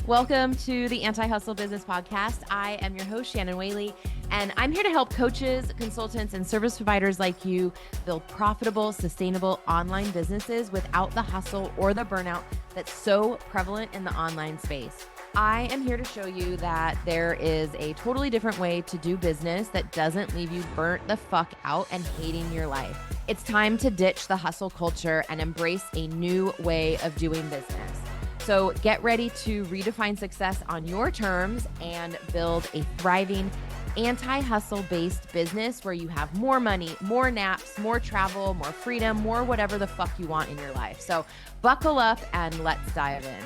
Welcome to the Anti-Hustle Business Podcast. I am your host, Shannon Whaley, and I'm here to help coaches, consultants, and service providers like you build profitable, sustainable online businesses without the hustle or the burnout that's so prevalent in the online space. I am here to show you that there is a totally different way to do business that doesn't leave you burnt the fuck out and hating your life. It's time to ditch the hustle culture and embrace a new way of doing business. So get ready to redefine success on your terms and build a thriving anti-hustle based business where you have more money, more naps, more travel, more freedom, more whatever the fuck you want in your life. So buckle up and let's dive in.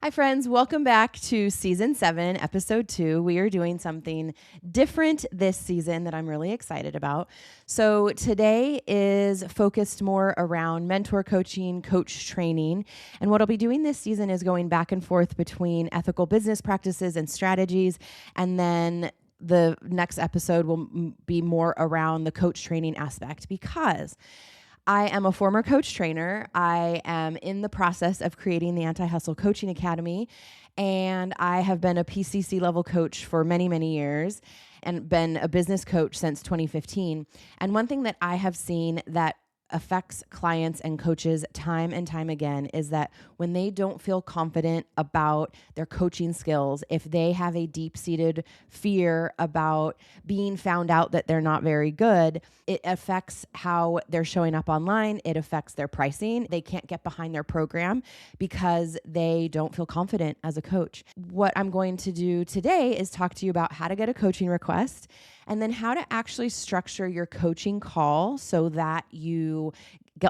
Hi friends, welcome back to season 7, episode 2. We are doing something different this season that I'm really excited about. So today is focused more around mentor coaching, coach training. And what I'll be doing this season is going back and forth between ethical business practices and strategies. And then the next episode will be more around the coach training aspect, because I am a former coach trainer. I am in the process of creating the Anti-Hustle Coaching Academy, and I have been a PCC level coach for many, many years and been a business coach since 2015. And one thing that I have seen that affects clients and coaches time and time again is that when they don't feel confident about their coaching skills, if they have a deep-seated fear about being found out that they're not very good, it affects how they're showing up online. It affects their pricing. They can't get behind their program because they don't feel confident as a coach. What I'm going to do today is talk to you about how to get a coaching request, and then how to actually structure your coaching call so that you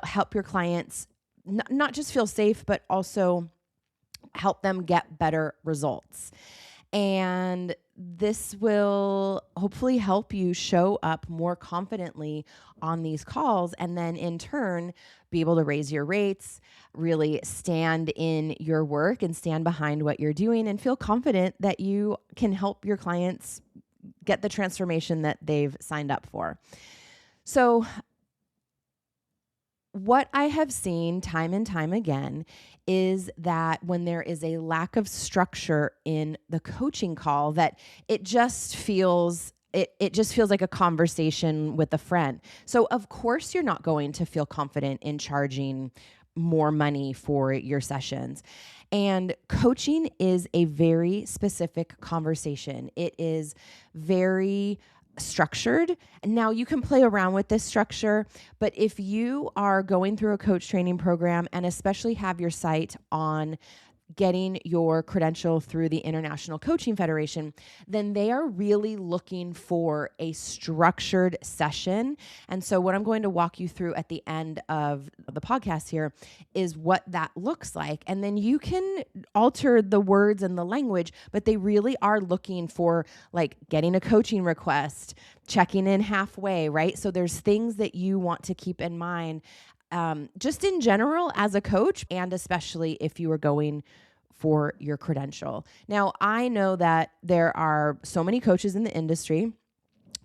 help your clients not just feel safe, but also help them get better results. And this will hopefully help you show up more confidently on these calls, and then in turn be able to raise your rates, really stand in your work and stand behind what you're doing, and feel confident that you can help your clients get the transformation that they've signed up for. So what I have seen time and time again is that when there is a lack of structure in the coaching call, that it just feels like a conversation with a friend. So of course you're not going to feel confident in charging more money for your sessions. And coaching is a very specific conversation. It is very structured. Now you can play around with this structure, but if you are going through a coach training program and especially have your sight on getting your credential through the International Coaching Federation, then they are really looking for a structured session. And so what I'm going to walk you through at the end of the podcast here is what that looks like. And then you can alter the words and the language, but they really are looking for like getting a coaching request, checking in halfway, right? So there's things that you want to keep in mind just in general as a coach, and especially if you are going for your credential. Now, I know that there are so many coaches in the industry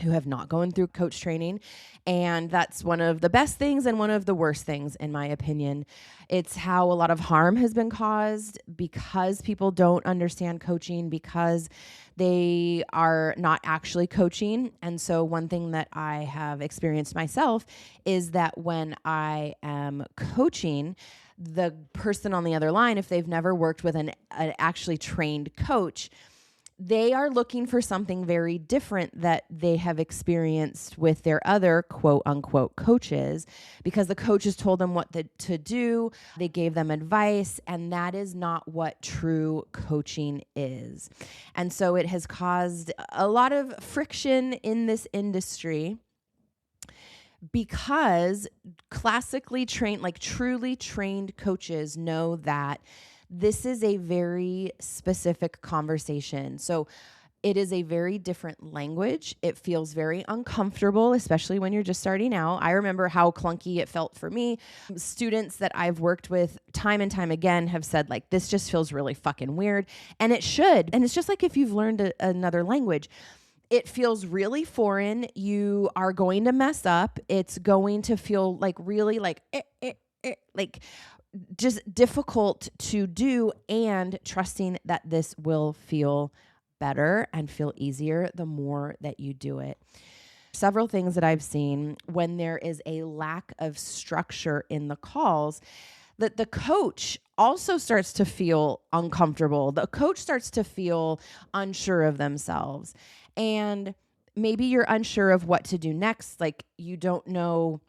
who have not gone through coach training, and that's one of the best things and one of the worst things, in my opinion. It's how a lot of harm has been caused because people don't understand coaching, because they are not actually coaching. And so one thing that I have experienced myself is that when I am coaching, the person on the other line, if they've never worked with an actually trained coach, they are looking for something very different that they have experienced with their other quote unquote coaches, because the coaches told them what to do. They gave them advice, and that is not what true coaching is. And so it has caused a lot of friction in this industry, because classically trained, like truly trained coaches know that this is a very specific conversation. So it is a very different language. It feels very uncomfortable, especially when you're just starting out. I remember how clunky it felt for me. Students that I've worked with time and time again have said, like, this just feels really fucking weird. And it should. And it's just like if you've learned another language. It feels really foreign. You are going to mess up. It's going to feel like really like just difficult to do, and trusting that this will feel better and feel easier the more that you do it. Several things that I've seen when there is a lack of structure in the calls, that the coach also starts to feel uncomfortable. The coach starts to feel unsure of themselves. And maybe you're unsure of what to do next. Like you don't know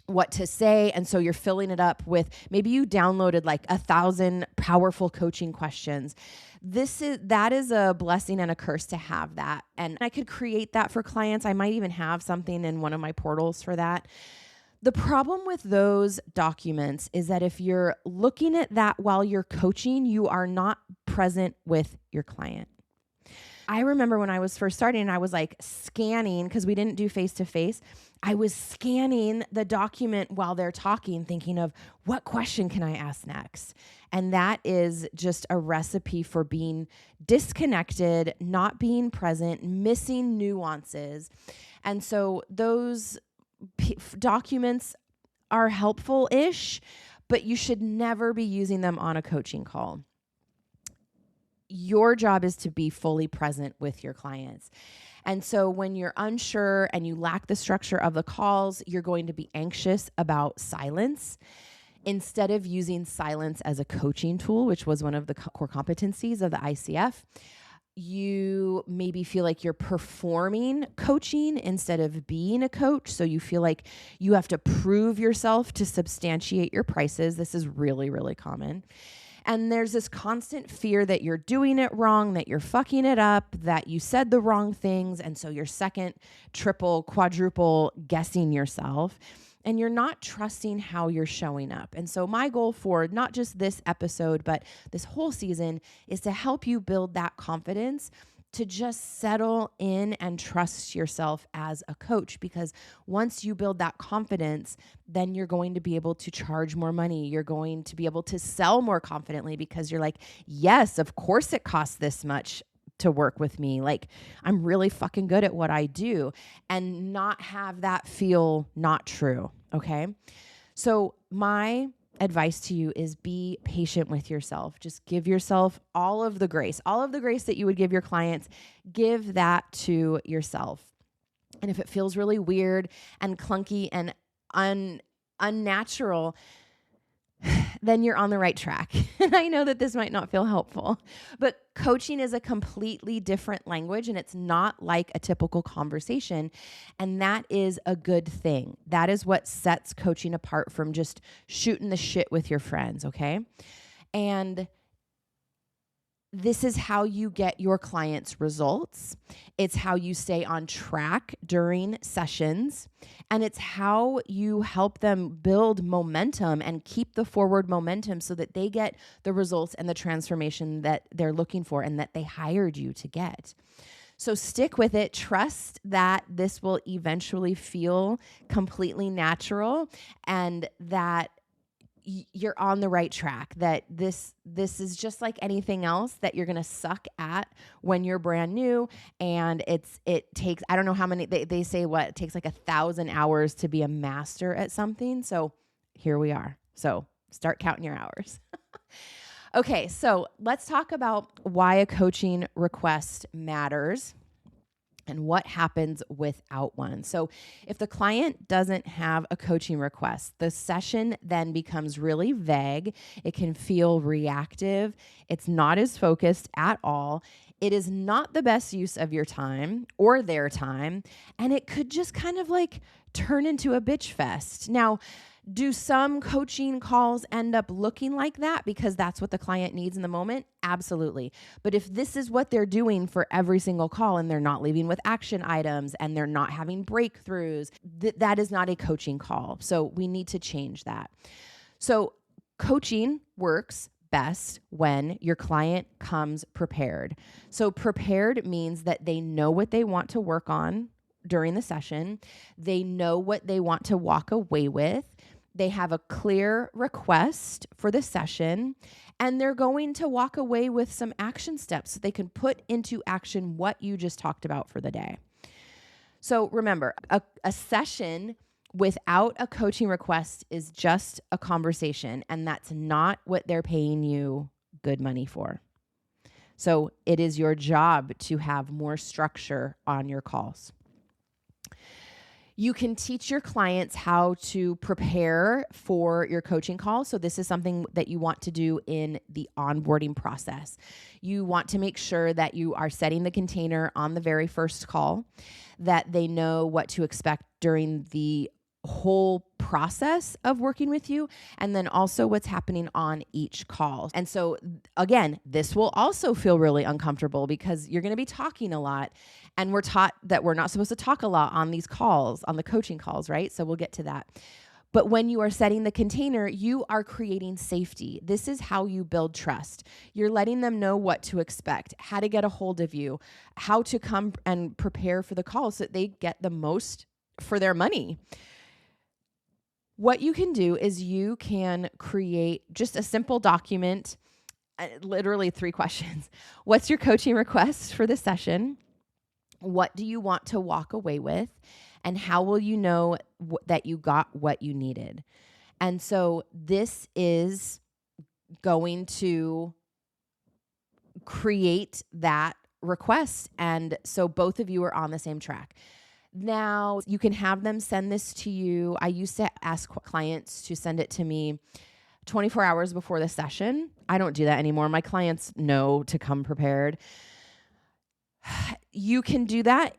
what to say. And so you're filling it up with, maybe you downloaded like 1,000 powerful coaching questions. That is a blessing and a curse to have that. And I could create that for clients. I might even have something in one of my portals for that. The problem with those documents is that if you're looking at that while you're coaching, you are not present with your client. I remember when I was first starting and I was like scanning, because we didn't do face-to-face, I was scanning the document while they're talking, thinking of what question can I ask next? And that is just a recipe for being disconnected, not being present, missing nuances. And so those documents are helpful-ish, but you should never be using them on a coaching call. Your job is to be fully present with your clients. And so when you're unsure and you lack the structure of the calls, you're going to be anxious about silence. Instead of using silence as a coaching tool, which was one of the core competencies of the ICF, you maybe feel like you're performing coaching instead of being a coach. So you feel like you have to prove yourself to substantiate your prices. This is really, really common. And there's this constant fear that you're doing it wrong, that you're fucking it up, that you said the wrong things. And so you're second, triple, quadruple guessing yourself. And you're not trusting how you're showing up. And so my goal for not just this episode, but this whole season is to help you build that confidence to just settle in and trust yourself as a coach. Because once you build that confidence, then you're going to be able to charge more money. You're going to be able to sell more confidently because you're like, yes, of course it costs this much to work with me. Like, I'm really fucking good at what I do, and not have that feel not true. Okay. So my advice to you is be patient with yourself. Just give yourself all of the grace that you would give your clients. Give that to yourself. And if it feels really weird and clunky and unnatural, then you're on the right track. And I know that this might not feel helpful, but coaching is a completely different language, and it's not like a typical conversation. And that is a good thing. That is what sets coaching apart from just shooting the shit with your friends, okay? And this is how you get your clients' results. It's how you stay on track during sessions. And it's how you help them build momentum and keep the forward momentum so that they get the results and the transformation that they're looking for and that they hired you to get. So stick with it. Trust that this will eventually feel completely natural, and that you're on the right track, that this is just like anything else that you're going to suck at when you're brand new. And it takes, I don't know how many, they say what, it takes like 1,000 hours to be a master at something. So here we are. So start counting your hours. Okay. So let's talk about why a coaching request matters and what happens without one. So if the client doesn't have a coaching request, the session then becomes really vague. It can feel reactive. It's not as focused at all. It is not the best use of your time or their time. And it could just kind of like turn into a bitch fest. Now, do some coaching calls end up looking like that because that's what the client needs in the moment? Absolutely. But if this is what they're doing for every single call, and they're not leaving with action items, and they're not having breakthroughs, that is not a coaching call. So we need to change that. So coaching works best when your client comes prepared. So prepared means that they know what they want to work on during the session. They know what they want to walk away with. They have a clear request for the session, and they're going to walk away with some action steps so they can put into action what you just talked about for the day. So remember, a session without a coaching request is just a conversation, and that's not what they're paying you good money for. So it is your job to have more structure on your calls. You can teach your clients how to prepare for your coaching call. So this is something that you want to do in the onboarding process. You want to make sure that you are setting the container on the very first call, that they know what to expect during the whole process of working with you, and then also what's happening on each call. And so again, this will also feel really uncomfortable because you're going to be talking a lot, and we're taught that we're not supposed to talk a lot on these calls, on the coaching calls, right? So we'll get to that. But when you are setting the container, you are creating safety. This is how you build trust. You're letting them know what to expect, how to get a hold of you, how to come and prepare for the call so that they get the most for their money. What you can do is you can create just a simple document, literally 3 questions. What's your coaching request for this session? What do you want to walk away with? And how will you know that you got what you needed? And so this is going to create that request. And so both of you are on the same track. Now, you can have them send this to you. I used to ask clients to send it to me 24 hours before the session. I don't do that anymore. My clients know to come prepared. You can do that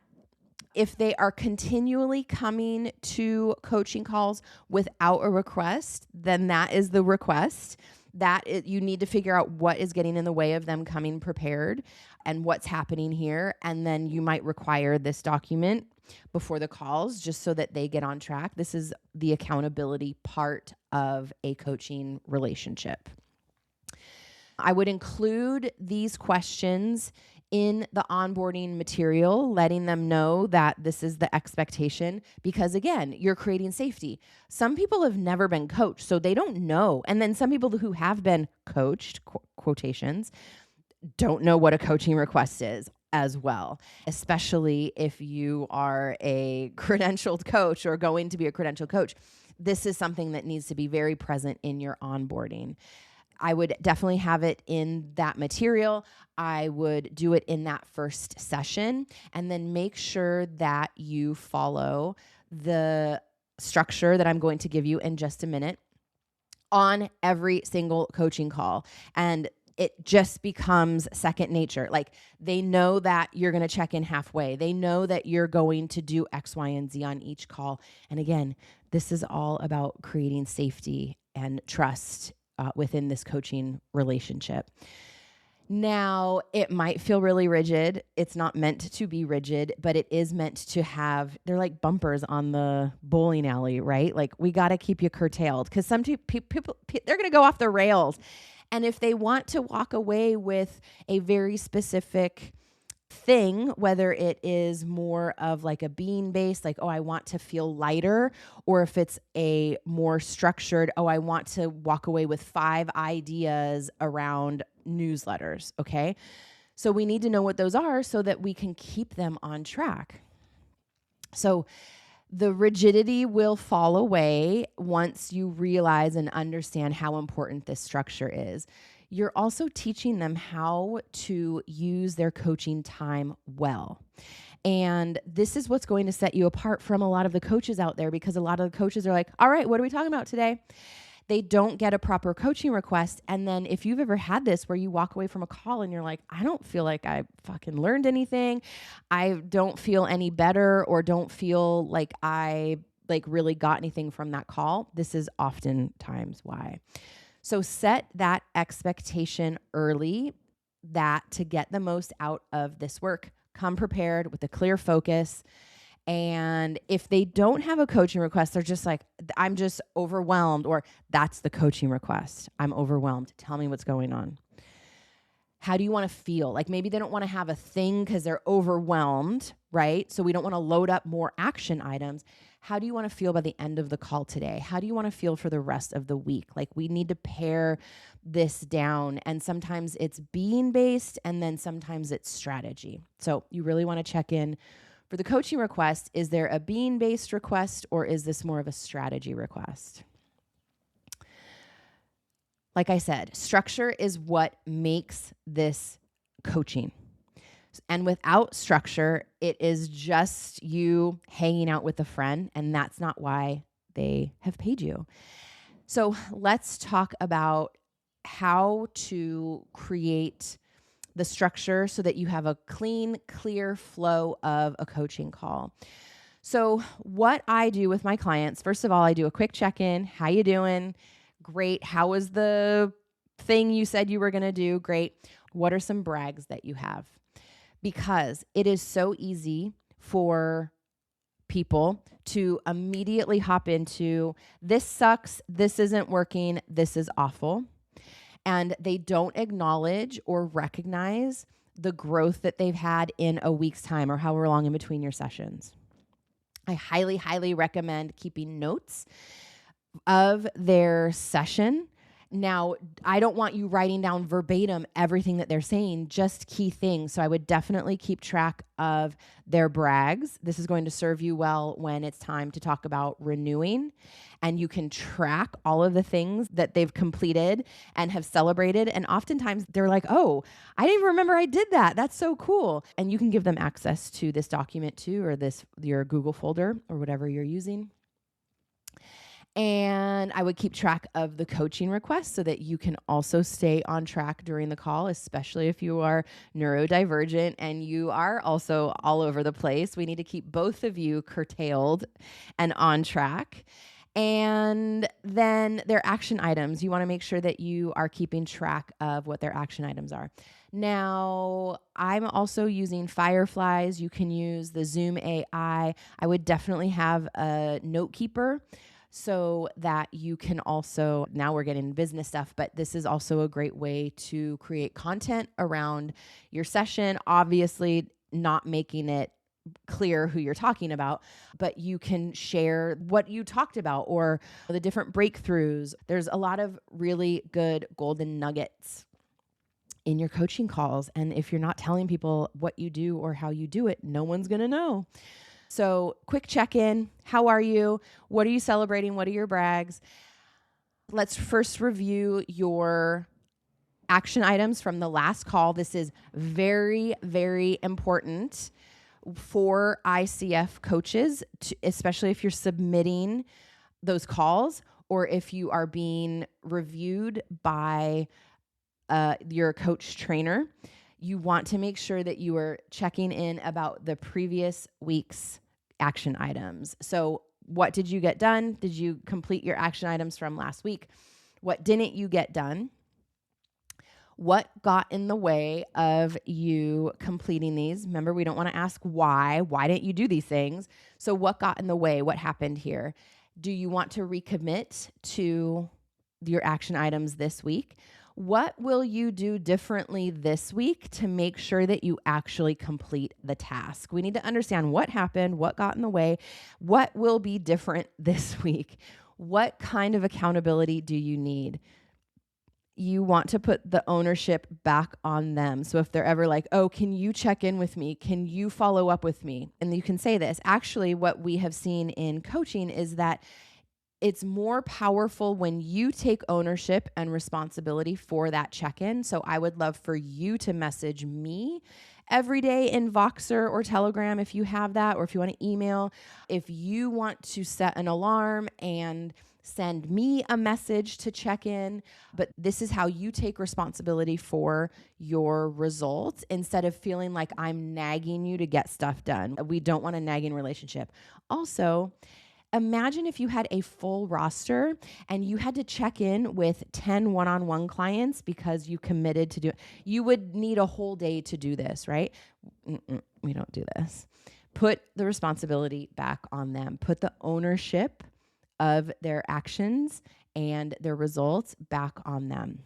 if they are continually coming to coaching calls without a request. Then that is the request. You need to figure out what is getting in the way of them coming prepared and what's happening here. And then you might require this document before the calls just so that they get on track. This is the accountability part of a coaching relationship. I would include these questions in the onboarding material, letting them know that this is the expectation, because again, you're creating safety. Some people have never been coached, so they don't know. And then some people who have been coached, quotations, don't know what a coaching request is as well, especially if you are a credentialed coach or going to be a credentialed coach. This is something that needs to be very present in your onboarding. I would definitely have it in that material. I would do it in that first session, and then make sure that you follow the structure that I'm going to give you in just a minute on every single coaching call. And it just becomes second nature. Like, they know that you're going to check in halfway. They know that you're going to do X, Y, and Z on each call. And again, this is all about creating safety and trust within this coaching relationship. Now, it might feel really rigid. It's not meant to be rigid, but it is meant to have, they're like bumpers on the bowling alley, right? Like, we got to keep you curtailed because some people, they're going to go off the rails. And if they want to walk away with a very specific thing, whether it is more of like a being based, like, oh, I want to feel lighter, or if it's a more structured, oh, I want to walk away with 5 ideas around newsletters. Okay. So we need to know what those are so that we can keep them on track. So the rigidity will fall away once you realize and understand how important this structure is. You're also teaching them how to use their coaching time well. And this is what's going to set you apart from a lot of the coaches out there, because a lot of the coaches are like, all right, what are we talking about today? They don't get a proper coaching request. And then if you've ever had this where you walk away from a call and you're like, I don't feel like I fucking learned anything. I don't feel any better, or don't feel like I really got anything from that call. This is oftentimes why. So set that expectation early, that to get the most out of this work, come prepared with a clear focus. And if they don't have a coaching request, they're just like, I'm just overwhelmed, or that's the coaching request. I'm overwhelmed. Tell me what's going on. How do you want to feel? Like, maybe they don't want to have a thing because they're overwhelmed, right? So we don't want to load up more action items. How do you want to feel by the end of the call today? How do you want to feel for the rest of the week? Like, we need to pare this down. And sometimes it's being based, and then sometimes it's strategy. So you really want to check in For the coaching request, is there a bean-based request or is this more of a strategy request? Like I said, structure is what makes this coaching. And without structure, it is just you hanging out with a friend, and that's not why they have paid you. So let's talk about how to create the structure so that you have a clean, clear flow of a coaching call. So what I do with my clients, first of all, I do a quick check-in. How you doing? Great. How was the thing you said you were going to do? Great. What are some brags that you have? Because it is so easy for people to immediately hop into this sucks, this isn't working, this is awful. And they don't acknowledge or recognize the growth that they've had in a week's time or however long in between your sessions. I highly, highly recommend keeping notes of their session. Now, I don't want you writing down verbatim everything that they're saying, just key things. So I would definitely keep track of their brags. This is going to serve you well when it's time to talk about renewing. And you can track all of the things that they've completed and have celebrated. And oftentimes they're like, oh, I didn't even remember I did that. That's so cool. And you can give them access to this document too, or your Google folder or whatever you're using. And I would keep track of the coaching requests so that you can also stay on track during the call, especially if you are neurodivergent and you are also all over the place. We need to keep both of you curtailed and on track. And then their action items. You want to make sure that you are keeping track of what their action items are. Now, I'm also using Fireflies. You can use the Zoom AI. I would definitely have a note keeper, so that you can also, now we're getting business stuff, but this is also a great way to create content around your session. Obviously, not making it clear who you're talking about, but you can share what you talked about or the different breakthroughs. There's a lot of really good golden nuggets in your coaching calls. And if you're not telling people what you do or how you do it, no one's going to know. So quick check-in. How are you? What are you celebrating? What are your brags? Let's first review your action items from the last call. This is very, very important for ICF coaches, especially if you're submitting those calls or if you are being reviewed by your coach trainer. You want to make sure that you are checking in about the previous week's action items. So what did you get done? Did you complete your action items from last week? What didn't you get done? What got in the way of you completing these? Remember, we don't want to ask why. Why didn't you do these things? So what got in the way? What happened here? Do you want to recommit to your action items this week? What will you do differently this week to make sure that you actually complete the task? We need to understand what happened, what got in the way, what will be different this week. What kind of accountability do you need? You want to put the ownership back on them. So if they're ever like, oh, can you check in with me? Can you follow up with me? And you can say this. Actually, what we have seen in coaching is that it's more powerful when you take ownership and responsibility for that check-in. So I would love for you to message me every day in Voxer or Telegram if you have that, or if you want to email. If you want to set an alarm and send me a message to check in, but this is how you take responsibility for your results instead of feeling like I'm nagging you to get stuff done. We don't want a nagging relationship. Also, imagine if you had a full roster and you had to check in with 10 one-on-one clients because you committed to do it. You would need a whole day to do this, right? We don't do this. Put the responsibility back on them. Put the ownership of their actions and their results back on them.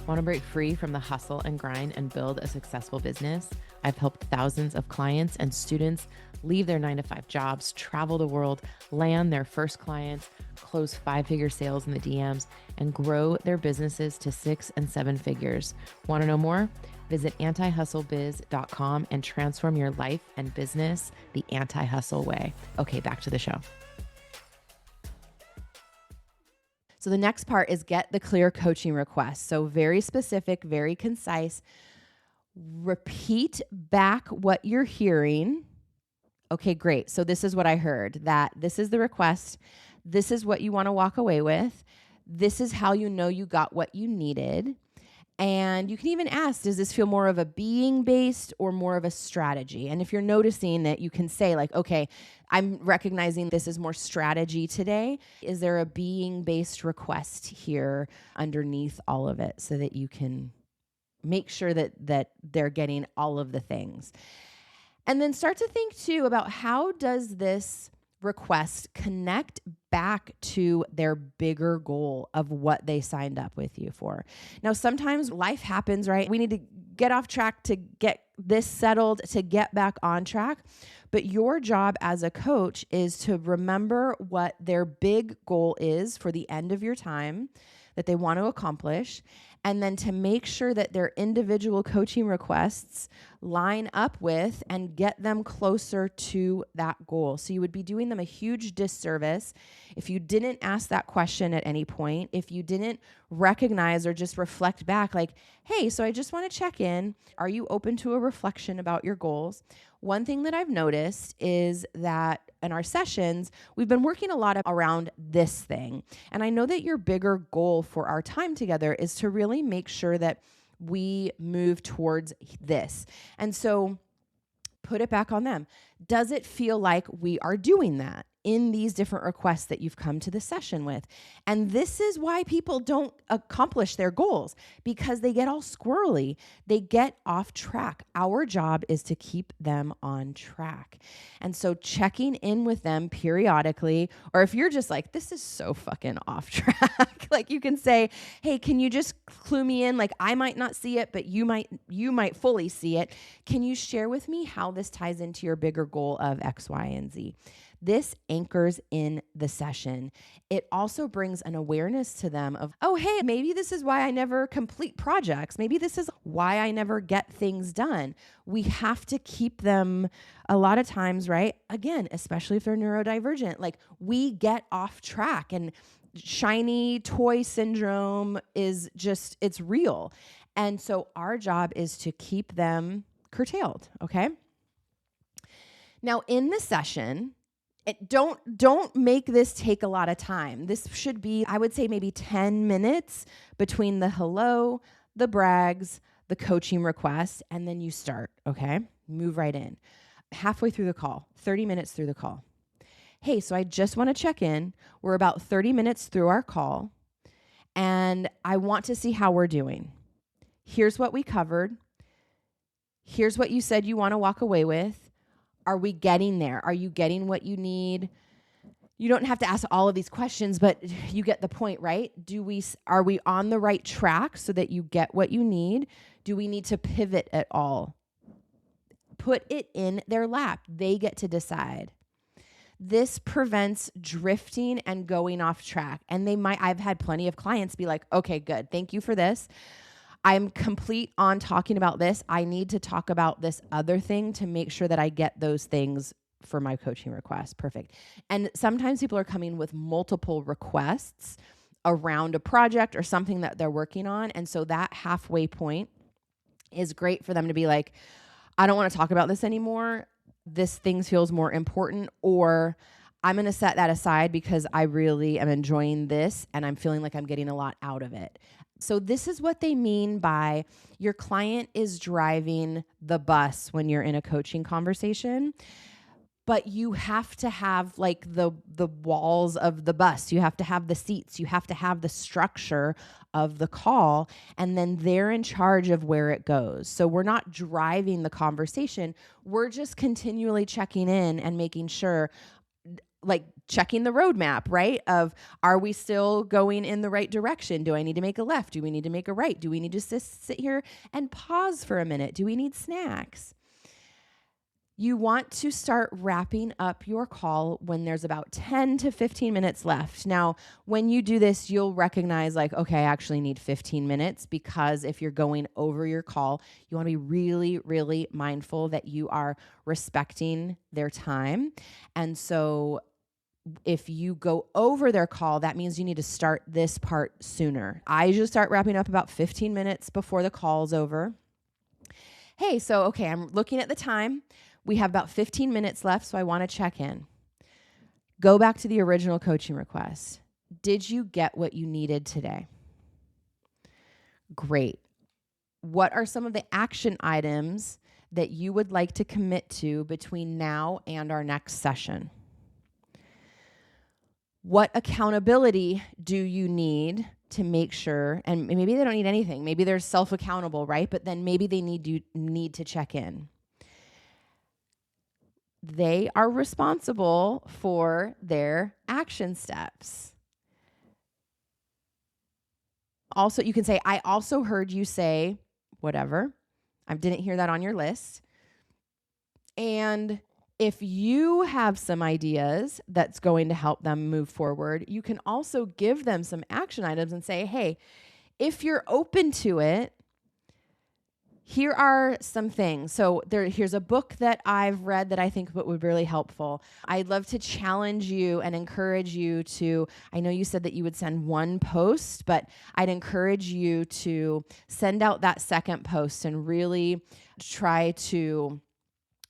Want to break free from the hustle and grind and build a successful business? I've helped thousands of clients and students leave their 9-to-5 jobs, travel the world, land their first clients, close 5-figure sales in the DMs, and grow their businesses to 6 and 7 figures. Want to know more? Visit antihustlebiz.com and transform your life and business the anti-hustle way. Okay, back to the show. So the next part is get the clear coaching request. So very specific, very concise. Repeat back what you're hearing. Okay, great. So this is what I heard, that this is the request. This is what you want to walk away with. This is how you know you got what you needed. And you can even ask, does this feel more of a being based or more of a strategy? And if you're noticing that, you can say like, okay, I'm recognizing this is more strategy today. Is there a being based request here underneath all of it so that you can make sure that they're getting all of the things? And then start to think too about, how does this request connect back to their bigger goal of what they signed up with you for? Now, sometimes life happens, right? We need to get off track to get this settled, to get back on track. But your job as a coach is to remember what their big goal is for the end of your time that they want to accomplish, and then to make sure that their individual coaching requests line up with and get them closer to that goal. So you would be doing them a huge disservice if you didn't ask that question at any point, if you didn't recognize or just reflect back like, hey, so I just want to check in. Are you open to a reflection about your goals? One thing that I've noticed is that in our sessions, we've been working a lot around this thing. And I know that your bigger goal for our time together is to really make sure that we move towards this. And so put it back on them. Does it feel like we are doing that in these different requests that you've come to the session with? And this is why people don't accomplish their goals, because they get all squirrely. They get off track. Our job is to keep them on track. And so checking in with them periodically, or if you're just like, this is so fucking off track, like you can say, hey, can you just clue me in? Like I might not see it, but you might fully see it. Can you share with me how this ties into your bigger goal of X, Y, and Z? This anchors in the session. It also brings an awareness to them of, oh, hey, maybe this is why I never complete projects. Maybe this is why I never get things done. We have to keep them a lot of times, right? Again, especially if they're neurodivergent, like we get off track, and shiny toy syndrome is just, it's real. And so our job is to keep them curtailed, okay? Now in the session, don't make this take a lot of time. This should be, I would say, maybe 10 minutes between the hello, the brags, the coaching request, and then you start, okay? Move right in. Halfway through the call, 30 minutes through the call. Hey, so I just want to check in. We're about 30 minutes through our call, and I want to see how we're doing. Here's what we covered. Here's what you said you want to walk away with. Are we getting there? Are you getting what you need? You don't have to ask all of these questions, but you get the point, right? Are we on the right track so that you get what you need? Do we need to pivot at all? Put it in their lap. They get to decide. This prevents drifting and going off track. And I've had plenty of clients be like, okay, good. Thank you for this. I'm complete on talking about this. I need to talk about this other thing to make sure that I get those things for my coaching request. Perfect. And sometimes people are coming with multiple requests around a project or something that they're working on. And so that halfway point is great for them to be like, I don't want to talk about this anymore. This thing feels more important, or I'm going to set that aside because I really am enjoying this and I'm feeling like I'm getting a lot out of it. So this is what they mean by your client is driving the bus when you're in a coaching conversation, but you have to have like the walls of the bus. You have to have the seats. You have to have the structure of the call, and then they're in charge of where it goes. So we're not driving the conversation. We're just continually checking in and making sure, like checking the roadmap, right? Of, are we still going in the right direction? Do I need to make a left? Do we need to make a right? Do we need to sit here and pause for a minute? Do we need snacks? You want to start wrapping up your call when there's about 10 to 15 minutes left. Now, when you do this, you'll recognize like, okay, I actually need 15 minutes, because if you're going over your call, you want to be really, really mindful that you are respecting their time. And so if you go over their call, that means you need to start this part sooner. I usually start wrapping up about 15 minutes before the call's over. Hey, so, okay, I'm looking at the time. We have about 15 minutes left, so I want to check in. Go back to the original coaching request. Did you get what you needed today? Great. What are some of the action items that you would like to commit to between now and our next session? What accountability do you need to make sure, and maybe they don't need anything. Maybe they're self-accountable, right? But then maybe they need to check in. They are responsible for their action steps. Also, you can say, I also heard you say whatever. I didn't hear that on your list. And if you have some ideas that's going to help them move forward, you can also give them some action items and say, hey, if you're open to it, here are some things. So here's a book that I've read that I think would be really helpful. I'd love to challenge you and encourage you to, I know you said that you would send one post, but I'd encourage you to send out that second post and really try to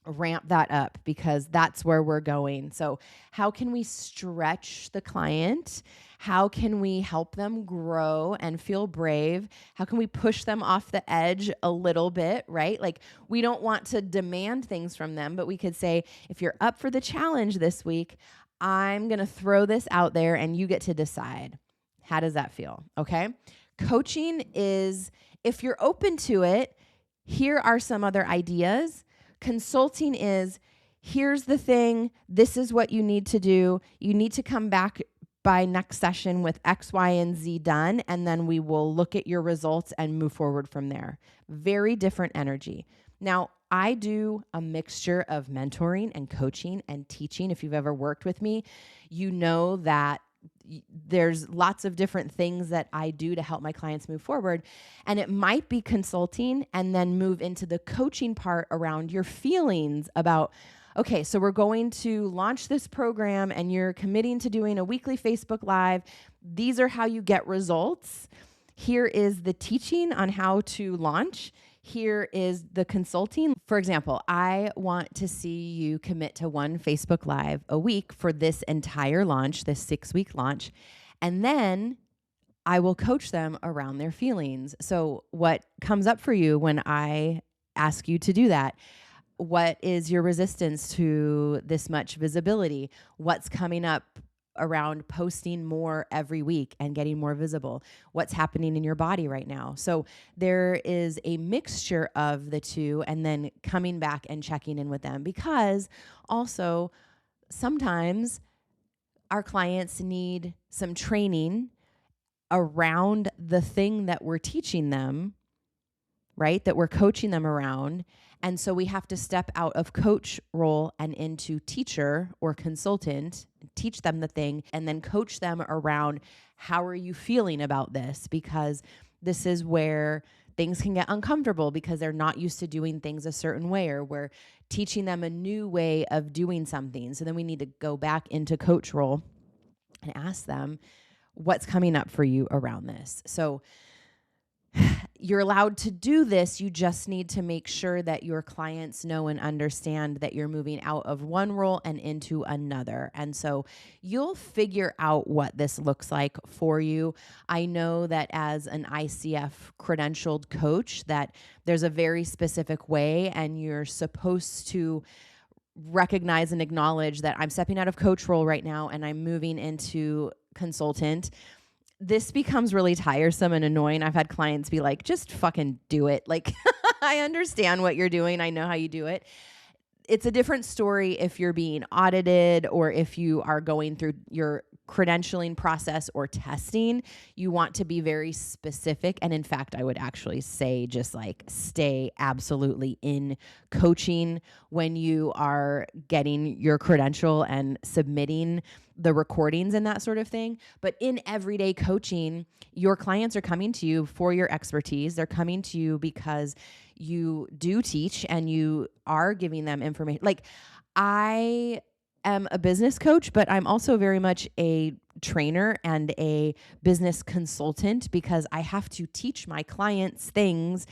ramp that up, because that's where we're going. So how can we stretch the client? How can we help them grow and feel brave? How can we push them off the edge a little bit, right? Like, we don't want to demand things from them, but we could say, if you're up for the challenge this week, I'm going to throw this out there and you get to decide. How does that feel? Okay. Coaching is, if you're open to it, here are some other ideas. Consulting is, here's the thing, this is what you need to do. You need to come back by next session with X, Y, and Z done, and then we will look at your results and move forward from there. Very different energy. Now, I do a mixture of mentoring and coaching and teaching. If you've ever worked with me, you know that there's lots of different things that I do to help my clients move forward. And it might be consulting and then move into the coaching part around your feelings about, okay, so we're going to launch this program and you're committing to doing a weekly Facebook Live. These are how you get results. Here is the teaching on how to launch. Here is the consulting. For example, I want to see you commit to one Facebook Live a week for this entire launch, this 6-week launch. And then I will coach them around their feelings. So what comes up for you when I ask you to do that? What is your resistance to this much visibility? What's coming up around posting more every week and getting more visible? What's happening in your body right now? So there is a mixture of the two, and then coming back and checking in with them, because also sometimes our clients need some training around the thing that we're teaching them, right? That we're coaching them around. And so we have to step out of coach role and into teacher or consultant, teach them the thing, and then coach them around, how are you feeling about this? Because this is where things can get uncomfortable, because they're not used to doing things a certain way, or we're teaching them a new way of doing something. So then we need to go back into coach role and ask them, what's coming up for you around this? So you're allowed to do this. You just need to make sure that your clients know and understand that you're moving out of one role and into another. And so you'll figure out what this looks like for you. I know that as an ICF credentialed coach, that there's a very specific way, and you're supposed to recognize and acknowledge that I'm stepping out of coach role right now and I'm moving into consultant. This becomes really tiresome and annoying. I've had clients be like, just fucking do it. Like, I understand what you're doing. I know how you do it. It's a different story if you're being audited or if you are going through your credentialing process or testing. You want to be very specific. And in fact, I would actually say just like stay absolutely in coaching when you are getting your credential and submitting the recordings and that sort of thing. But in everyday coaching, your clients are coming to you for your expertise. They're coming to you because you do teach and you are giving them information. Like, I am a business coach, but I'm also very much a trainer and a business consultant because I have to teach my clients things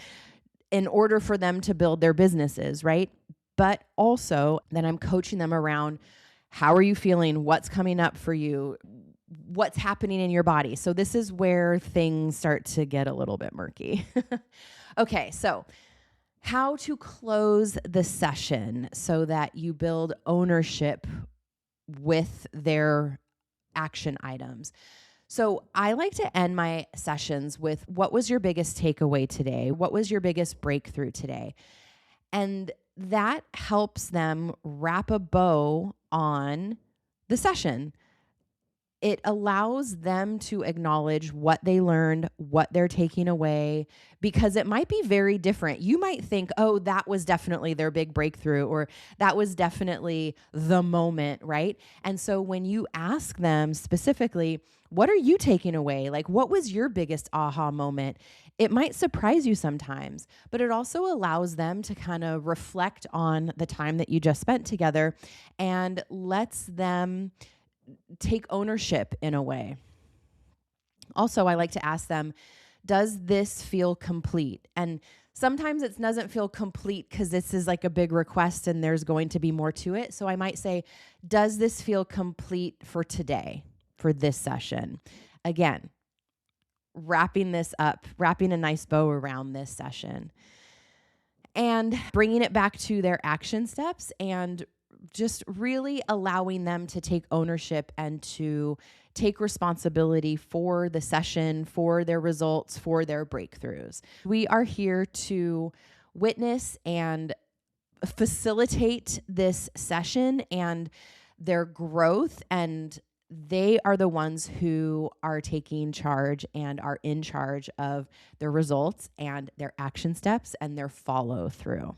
in order for them to build their businesses, right? But also then I'm coaching them around, how are you feeling? What's coming up for you? What's happening in your body? So this is where things start to get a little bit murky. Okay, so how to close the session so that you build ownership with their action items. So I like to end my sessions with, what was your biggest takeaway today? What was your biggest breakthrough today? And that helps them wrap a bow on the session. It allows them to acknowledge what they learned, what they're taking away, because it might be very different. You might think, oh, that was definitely their big breakthrough, or that was definitely the moment, right? And so when you ask them specifically, what are you taking away? Like, what was your biggest aha moment? It might surprise you sometimes, but it also allows them to kind of reflect on the time that you just spent together and lets them take ownership in a way. Also, I like to ask them, does this feel complete? And sometimes it doesn't feel complete because this is like a big request and there's going to be more to it. So I might say, does this feel complete for today, for this session? Again, wrapping this up, wrapping a nice bow around this session and bringing it back to their action steps and just really allowing them to take ownership and to take responsibility for the session, for their results, for their breakthroughs. We are here to witness and facilitate this session and their growth, and they are the ones who are taking charge and are in charge of their results and their action steps and their follow through.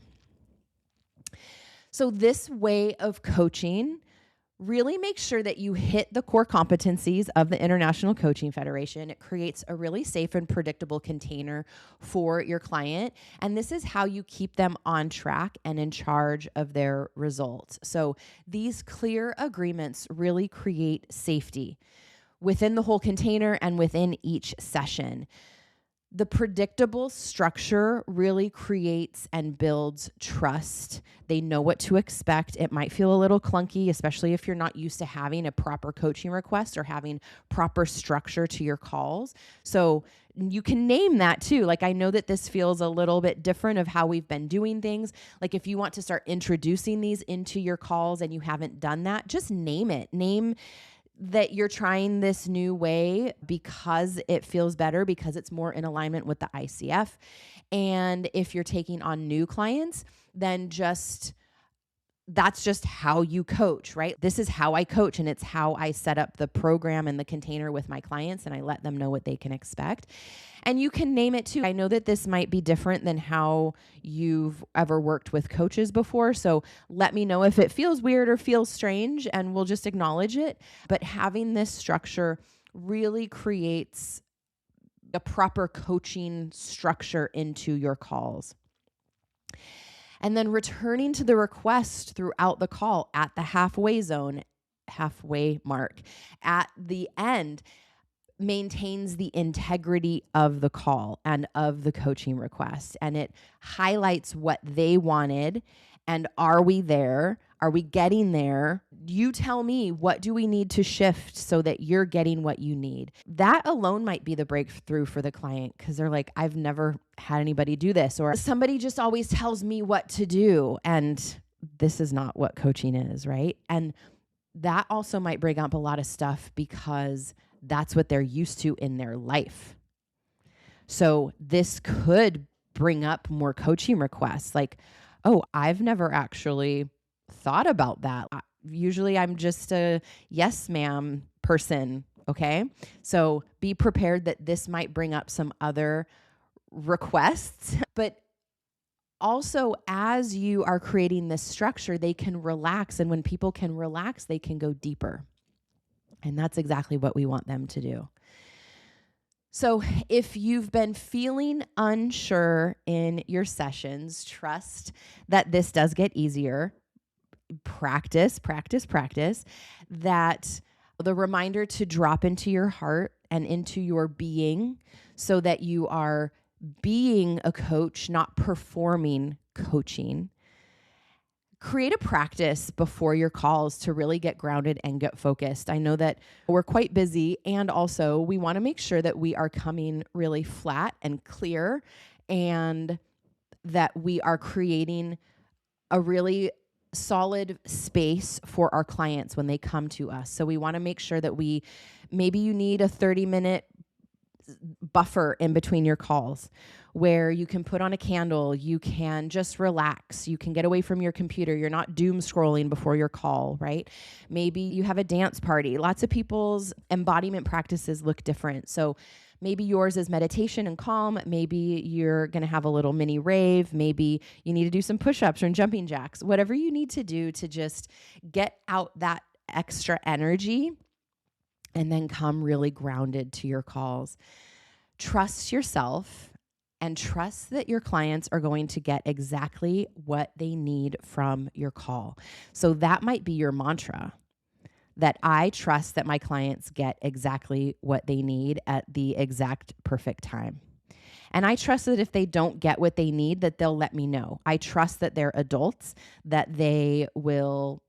So this way of coaching really makes sure that you hit the core competencies of the International Coaching Federation. It creates a really safe and predictable container for your client. And this is how you keep them on track and in charge of their results. So these clear agreements really create safety within the whole container and within each session. The predictable structure really creates and builds trust. They know what to expect. It might feel a little clunky, especially if you're not used to having a proper coaching request or having proper structure to your calls. So you can name that too. Like, I know that this feels a little bit different of how we've been doing things. Like, if you want to start introducing these into your calls and you haven't done that, just name it. Name that you're trying this new way because it feels better, because it's more in alignment with the ICF. And if you're taking on new clients, then that's just how you coach, right? This is how I coach, and it's how I set up the program and the container with my clients, and I let them know what they can expect. And you can name it too. I know that this might be different than how you've ever worked with coaches before, so let me know if it feels weird or feels strange, and we'll just acknowledge it. But having this structure really creates a proper coaching structure into your calls. And then returning to the request throughout the call at the halfway mark, at the end, maintains the integrity of the call and of the coaching request. And it highlights what they wanted. And are we there? Are we getting there? You tell me, what do we need to shift so that you're getting what you need? That alone might be the breakthrough for the client, because they're like, I've never had anybody do this, or somebody just always tells me what to do. And this is not what coaching is, right? And that also might bring up a lot of stuff because that's what they're used to in their life. So this could bring up more coaching requests like, oh, I've never actually thought about that. Usually I'm just a yes, ma'am person. Okay. So be prepared that this might bring up some other requests, but also as you are creating this structure, they can relax. And when people can relax, they can go deeper. And that's exactly what we want them to do. So if you've been feeling unsure in your sessions, trust that this does get easier. Practice, practice, practice. That the reminder to drop into your heart and into your being so that you are being a coach, not performing coaching. Create a practice before your calls to really get grounded and get focused. I know that we're quite busy, and also we want to make sure that we are coming really flat and clear, and that we are creating a really solid space for our clients when they come to us. So we want to make sure that maybe you need a 30-minute buffer in between your calls where you can put on a candle, you can just relax, you can get away from your computer, you're not doom scrolling before your call, right? Maybe you have a dance party. Lots of people's embodiment practices look different. So maybe yours is meditation and calm. Maybe you're going to have a little mini rave. Maybe you need to do some push-ups or jumping jacks. Whatever you need to do to just get out that extra energy and then come really grounded to your calls. Trust yourself and trust that your clients are going to get exactly what they need from your call. So that might be your mantra, that I trust that my clients get exactly what they need at the exact perfect time. And I trust that if they don't get what they need, that they'll let me know. I trust that they're adults, that they will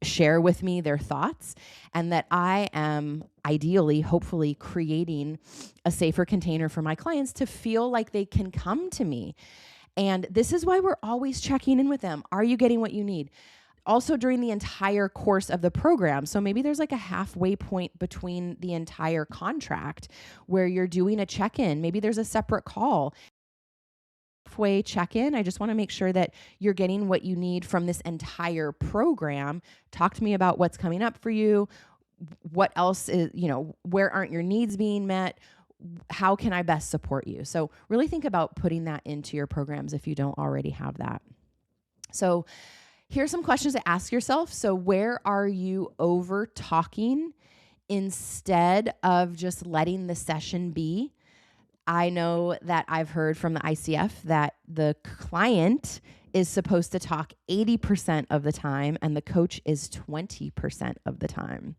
share with me their thoughts, and that I am ideally, hopefully, creating a safer container for my clients to feel like they can come to me. And this is why we're always checking in with them. Are you getting what you need? Also during the entire course of the program. So maybe there's like a halfway point between the entire contract where you're doing a check-in. Maybe there's a separate call. Halfway check-in. I just want to make sure that you're getting what you need from this entire program. Talk to me about what's coming up for you. What else is, where aren't your needs being met? How can I best support you? So really think about putting that into your programs if you don't already have that. So here's some questions to ask yourself. So where are you over talking instead of just letting the session be? I know that I've heard from the ICF that the client is supposed to talk 80% of the time and the coach is 20% of the time.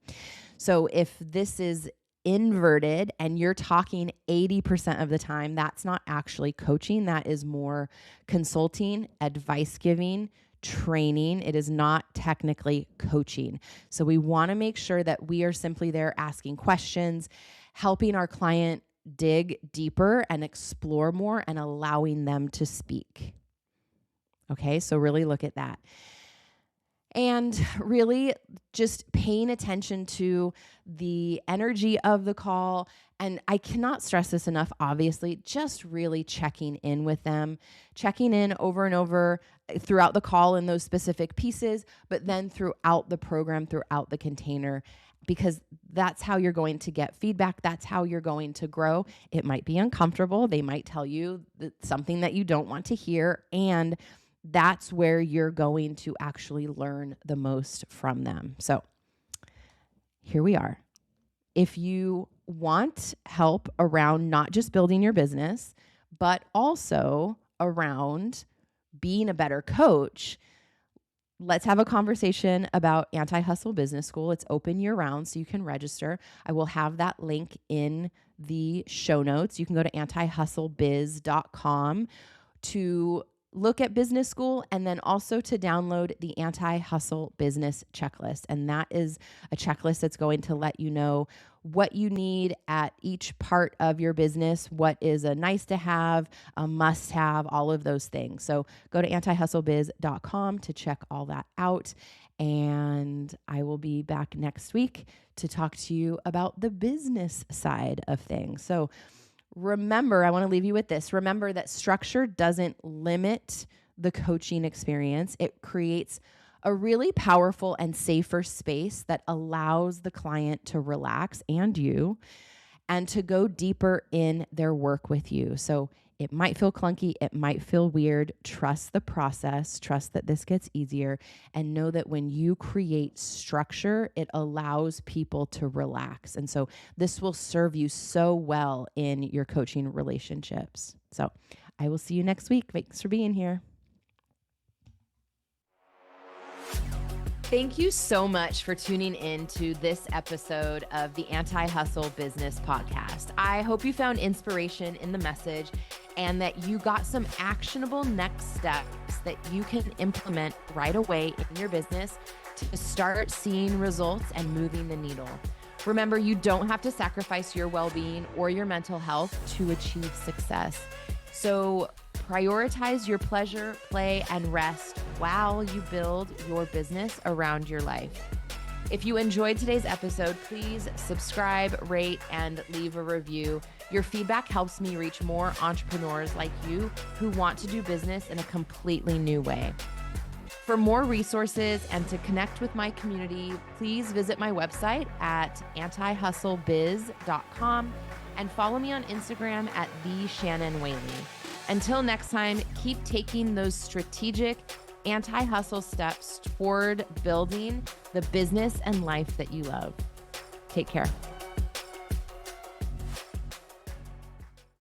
So if this is inverted and you're talking 80% of the time, that's not actually coaching. That is more consulting, advice giving, training. It is not technically coaching. So we want to make sure that we are simply there asking questions, helping our client dig deeper and explore more and allowing them to speak. Okay, so really look at that. And really just paying attention to the energy of the call. And I cannot stress this enough, obviously, just really checking in with them, checking in over and over throughout the call in those specific pieces, but then throughout the program, throughout the container, because that's how you're going to get feedback. That's how you're going to grow. It might be uncomfortable. They might tell you something that you don't want to hear. And that's where you're going to actually learn the most from them. So here we are. If you want help around not just building your business, but also around being a better coach, let's have a conversation about Anti-Hustle Business School. It's open year-round, so you can register. I will have that link in the show notes. You can go to antihustlebiz.com to look at business school and then also to download the Anti-Hustle Business Checklist. And that is a checklist that's going to let you know what you need at each part of your business, what is a nice to have, a must have, all of those things. So go to antihustlebiz.com to check all that out. And I will be back next week to talk to you about the business side of things. So remember, I want to leave you with this. Remember that structure doesn't limit the coaching experience. It creates a really powerful and safer space that allows the client to relax and you and to go deeper in their work with you. So it might feel clunky, it might feel weird. Trust the process, trust that this gets easier, and know that when you create structure, it allows people to relax. And so this will serve you so well in your coaching relationships. So I will see you next week. Thanks for being here. Thank you so much for tuning in to this episode of the Anti-Hustle Business Podcast. I hope you found inspiration in the message and that you got some actionable next steps that you can implement right away in your business to start seeing results and moving the needle. Remember, you don't have to sacrifice your well-being or your mental health to achieve success. So prioritize your pleasure, play, and rest while you build your business around your life. If you enjoyed today's episode, please subscribe, rate, and leave a review. Your feedback helps me reach more entrepreneurs like you who want to do business in a completely new way. For more resources and to connect with my community, please visit my website at antihustlebiz.com and follow me on Instagram at @TheShannonWhaley. Until next time, keep taking those strategic anti-hustle steps toward building the business and life that you love. Take care.